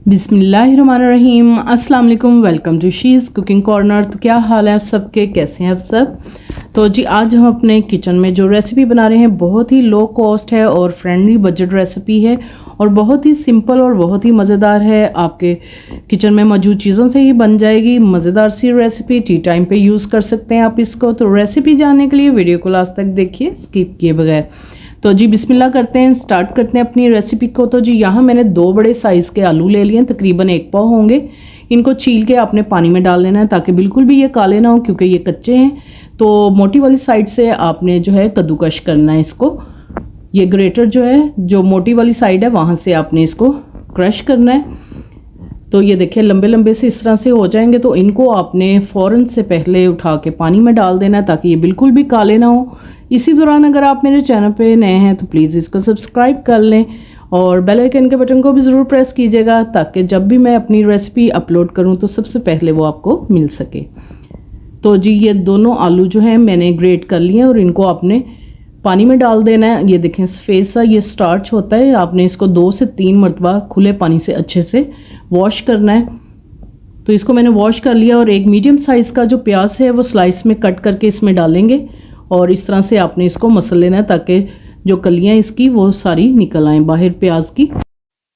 बिस्मिल्लाहिर्रहमानिर्रहीम। अस्सलाम वालेकुम। Welcome to she's cooking corner. तो क्या हाल है आप सबके, कैसे हैं आप सब। तो जी आज हम अपने किचन में जो रेसिपी बना रहे हैं बहुत ही लो कॉस्ट है और फ्रेंडली बजट रेसिपी है और बहुत ही सिंपल और बहुत ही मज़ेदार है। आपके किचन में मौजूद चीज़ों से ही बन जाएगी मज़ेदार सी रेसिपी। टी टाइम पे यूज़ कर सकते हैं आप इसको। तो रेसिपी जानने के लिए वीडियो को लास्ट तक देखिए स्किप किए बगैर। तो जी बिस्मिल्लाह करते हैं, स्टार्ट करते हैं अपनी रेसिपी को। तो जी यहाँ मैंने 2 बड़े साइज़ के आलू ले लिए हैं, तकरीबन 1 पाव होंगे। इनको छील के आपने पानी में डाल लेना है ताकि बिल्कुल भी ये काले ना हो, क्योंकि ये कच्चे हैं। तो मोटी वाली साइड से आपने जो है कद्दूकश करना है इसको। ये ग्रेटर जो है, जो मोटी वाली साइड है वहाँ से आपने इसको क्रश करना है। तो ये देखिए लंबे लंबे से इस तरह से हो जाएंगे। तो इनको आपने फ़ौरन से पहले उठा के पानी में डाल देना है ताकि ये बिल्कुल भी काले ना हो। इसी दौरान अगर आप मेरे चैनल पे नए हैं तो प्लीज़ इसको सब्सक्राइब कर लें और बेल आइकन के बटन को भी ज़रूर प्रेस कीजिएगा ताकि जब भी मैं अपनी रेसिपी अपलोड करूं तो सबसे पहले वो आपको मिल सके। तो जी ये दोनों आलू जो हैं मैंने ग्रेट कर लिए और इनको आपने पानी में डाल देना है। ये देखें सफ़ेद सा ये स्टार्च होता है, आपने इसको 2 से 3 मरतबा खुले पानी से अच्छे से वॉश करना है। तो इसको मैंने वॉश कर लिया और एक मीडियम साइज़ का जो प्याज है वो स्लाइस में कट करके इसमें डालेंगे और इस तरह से आपने इसको मसल लेना है ताकि जो कलियां इसकी वो सारी निकल आएँ बाहर प्याज की।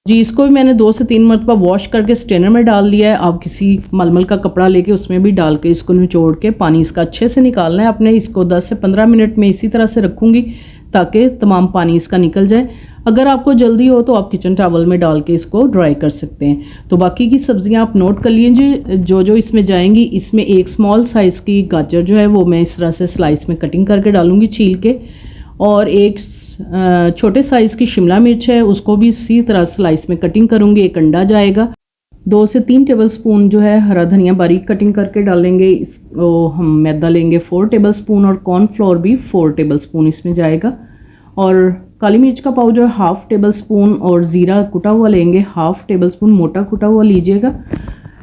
जी इसको भी मैंने 2 से 3 मरतबा वॉश करके स्ट्रेनर में डाल लिया है। आप किसी मलमल का कपड़ा लेके उसमें भी डाल के इसको निचोड़ के पानी इसका अच्छे से निकालना है। आपने इसको 10 से 15 मिनट में इसी तरह से रखूँगी ताकि तमाम पानी इसका निकल जाए। अगर आपको जल्दी हो तो आप किचन टॉवल में डाल के इसको ड्राई कर सकते हैं। तो बाकी की सब्जियां आप नोट कर लीजिए जो जो इसमें जाएंगी। इसमें एक स्मॉल साइज़ की गाजर जो है वो मैं इस तरह से स्लाइस में कटिंग करके डालूंगी छील के, और एक छोटे साइज़ की शिमला मिर्च है उसको भी इसी तरह स्लाइस में कटिंग करूँगी। एक अंडा जाएगा। 2 से 3 टेबलस्पून जो है हरा धनिया बारीक कटिंग करके डालेंगे। इसको हम मैदा लेंगे 4 टेबलस्पून और कॉर्नफ्लोर भी 4 टेबलस्पून इसमें जाएगा। और काली मिर्च का पाउडर 1/2 टेबलस्पून और ज़ीरा कुटा हुआ लेंगे 1/2 टेबलस्पून, मोटा कुटा हुआ लीजिएगा।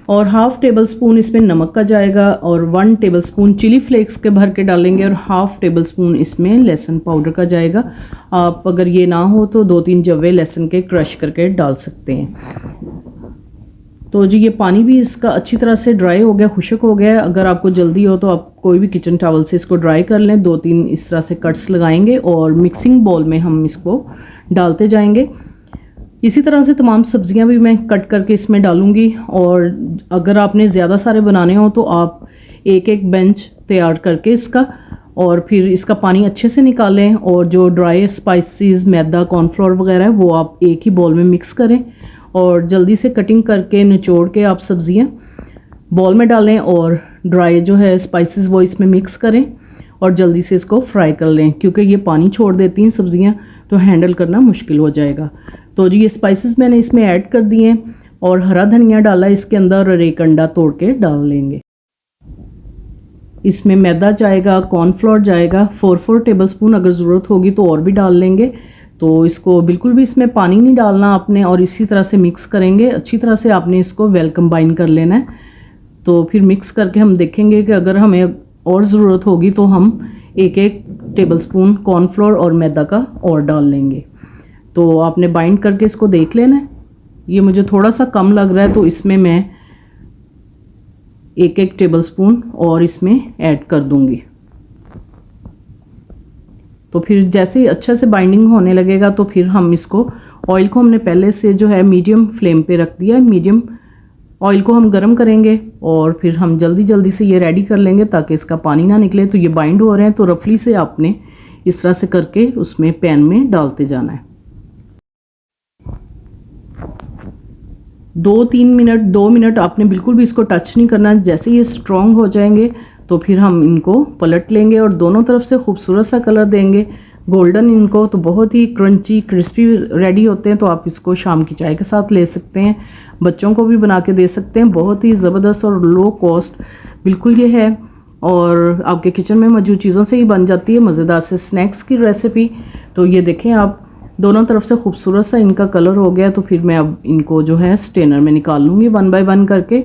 और 1/2 टेबलस्पून इसमें नमक का जाएगा और 1 टेबलस्पून चिली फ्लेक्स के भर के डालेंगे और 1/2 टेबलस्पून इसमें लहसुन पाउडर का जाएगा। आप अगर ये ना हो तो 2-3 जवे लहसुन के क्रश करके डाल सकते हैं। तो जी ये पानी भी इसका अच्छी तरह से ड्राई हो गया, खुश्क हो गया है। अगर आपको जल्दी हो तो आप कोई भी किचन टॉवल से इसको ड्राई कर लें। 2-3 इस तरह से कट्स लगाएंगे और मिक्सिंग बाउल में हम इसको डालते जाएंगे। इसी तरह से तमाम सब्जियां भी मैं कट करके इसमें डालूंगी। और अगर आपने ज़्यादा सारे बनाने हो तो आप एक एक बेंच तैयार करके इसका और फिर इसका पानी अच्छे से निकालें और जो ड्राई स्पाइसेस मैदा कॉर्नफ्लोर वगैरह है वो आप एक ही बाउल में मिक्स करें और जल्दी से कटिंग करके निचोड़ के आप सब्जियां बॉल में डालें और ड्राई जो है स्पाइसेस वो इसमें मिक्स करें और जल्दी से इसको फ्राई कर लें, क्योंकि ये पानी छोड़ देती हैं सब्जियां तो हैंडल करना मुश्किल हो जाएगा। तो जी ये स्पाइसेस मैंने इसमें ऐड कर दिए हैं और हरा धनिया डाला इसके अंदर और एक अंडा तोड़ के डाल लेंगे। इसमें मैदा जाएगा, कॉर्नफ्लोर जाएगा 4 टेबलस्पून, अगर ज़रूरत होगी तो और भी डाल लेंगे। तो इसको बिल्कुल भी इसमें पानी नहीं डालना आपने और इसी तरह से मिक्स करेंगे। अच्छी तरह से आपने इसको वेल कंबाइन कर लेना है। तो फिर मिक्स करके हम देखेंगे कि अगर हमें और ज़रूरत होगी तो हम एक एक टेबलस्पून कॉर्नफ्लोर और मैदा का और डाल लेंगे। तो आपने बाइंड करके इसको देख लेना है। ये मुझे थोड़ा सा कम लग रहा है तो इसमें मैं एक एक टेबलस्पून और इसमें ऐड कर दूंगी। तो फिर जैसे ही अच्छे से बाइंडिंग होने लगेगा तो फिर हम इसको ऑयल को हमने पहले से जो है मीडियम फ्लेम पे रख दिया है। मीडियम ऑयल को हम गरम करेंगे और फिर हम जल्दी जल्दी से ये रेडी कर लेंगे ताकि इसका पानी ना निकले। तो ये बाइंड हो रहे हैं तो रफली से आपने इस तरह से करके उसमें पैन में डालते जाना है। 2 मिनट आपने बिल्कुल भी इसको टच नहीं करना। जैसे ये स्ट्रॉन्ग हो जाएंगे तो फिर हम इनको पलट लेंगे और दोनों तरफ से खूबसूरत सा कलर देंगे गोल्डन इनको। तो बहुत ही क्रंची क्रिस्पी रेडी होते हैं। तो आप इसको शाम की चाय के साथ ले सकते हैं, बच्चों को भी बना के दे सकते हैं। बहुत ही ज़बरदस्त और लो कॉस्ट बिल्कुल ये है और आपके किचन में मौजूद चीज़ों से ही बन जाती है मज़ेदार से स्नैक्स की रेसिपी। तो ये देखें आप दोनों तरफ से खूबसूरत सा इनका कलर हो गया। तो फिर मैं अब इनको जो है स्ट्रेनर में निकाल लूँगी 1 बाय 1 करके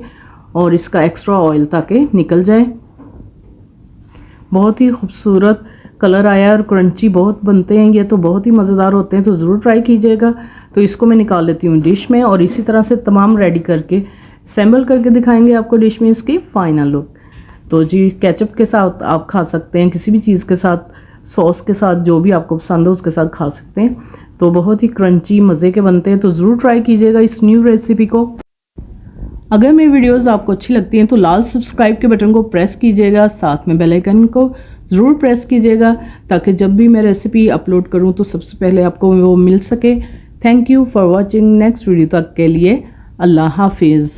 और इसका एक्स्ट्रा ऑयल ताकि निकल जाए। बहुत ही खूबसूरत कलर आया और क्रंची बहुत बनते हैं ये, तो बहुत ही मज़ेदार होते हैं। तो ज़रूर ट्राई कीजिएगा। तो इसको मैं निकाल लेती हूँ डिश में और इसी तरह से तमाम रेडी करके असेंबल करके दिखाएंगे आपको डिश में इसकी फाइनल लुक। तो जी केचप के साथ आप खा सकते हैं, किसी भी चीज़ के साथ, सॉस के साथ, जो भी आपको पसंद हो उसके साथ खा सकते हैं। तो बहुत ही क्रंची मज़े के बनते हैं, तो ज़रूर ट्राई कीजिएगा इस न्यू रेसिपी को। अगर मेरी वीडियोस आपको अच्छी लगती हैं तो लाल सब्सक्राइब के बटन को प्रेस कीजिएगा, साथ में बेल आइकन को ज़रूर प्रेस कीजिएगा ताकि जब भी मैं रेसिपी अपलोड करूं तो सबसे पहले आपको वो मिल सके। Thank you for watching. Next video तक के लिए अल्लाह हाफिज़।